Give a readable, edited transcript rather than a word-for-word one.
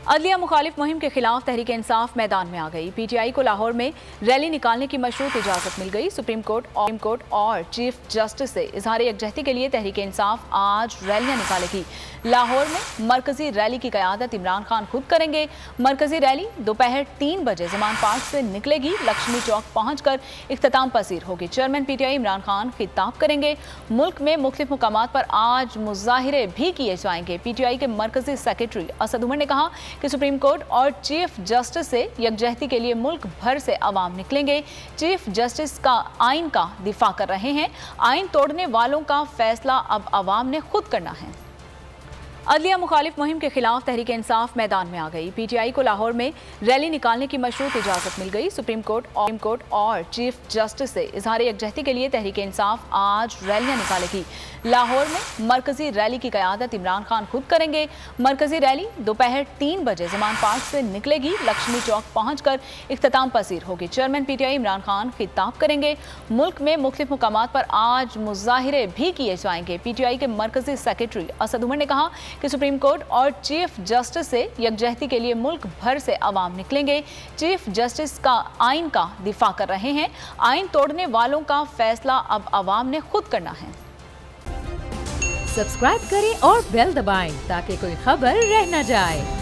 अदलिया मुखालिफ मुहिम के खिलाफ तहरीक इंसाफ मैदान में आ गई। पीटीआई को लाहौर में रैली निकालने की मशरूत इजाजत मिल गई। सुप्रीम कोर्ट और चीफ जस्टिस से इजहार यकजहती के लिए तहरीक इंसाफ आज रैलियां निकालेगी। लाहौर में मरकजी रैली की क़यादत इमरान खान खुद करेंगे। मरकजी रैली दोपहर 3 बजे जमान पार्क से निकलेगी, लक्ष्मी चौक पहुंचकर इख्तिताम पसीर होगी। चेयरमैन पीटीआई इमरान खान खिताब करेंगे। मुल्क में मुख्तलिफ मुकामात पर आज मुजाहिरे भी किए जाएंगे। पीटीआई के मरकजी सेक्रेटरी असद उमर ने कहा कि सुप्रीम कोर्ट और चीफ जस्टिस से यकजहती के लिए मुल्क भर से अवाम निकलेंगे। चीफ जस्टिस का आइन का दिफा कर रहे हैं। आइन तोड़ने वालों का फैसला अब अवाम ने खुद करना है। अदलिया मुखालिफ मुहिम के खिलाफ तहरीक इंसाफ मैदान में आ गई। पीटीआई को लाहौर में रैली निकालने की मशरूत इजाजत मिल गई। सुप्रीम कोर्ट और चीफ जस्टिस से इजहार यकजहती के लिए तहरीक इंसाफ आज रैलियां निकालेगी। लाहौर में मरकजी रैली की क़यादत इमरान खान खुद करेंगे। मरकजी रैली दोपहर 3 बजे जमान पार्क से निकलेगी, लक्ष्मी चौक पहुंचकर इख्तिताम पसीर होगी। चेयरमैन पीटीआई इमरान खान खिताब करेंगे। मुल्क में मुख्तलिफ मुकामात पर आज मुजाहिरे भी किए जाएंगे। पीटीआई के मरकजी सेक्रेटरी असद उमर ने कहा कि सुप्रीम कोर्ट और चीफ जस्टिस से यकजहती के लिए मुल्क भर से अवाम निकलेंगे। चीफ जस्टिस का आइन का दिफा कर रहे हैं। आइन तोड़ने वालों का फैसला अब अवाम ने खुद करना है। सब्सक्राइब करें और बेल दबाएं ताकि कोई खबर रह न जाए।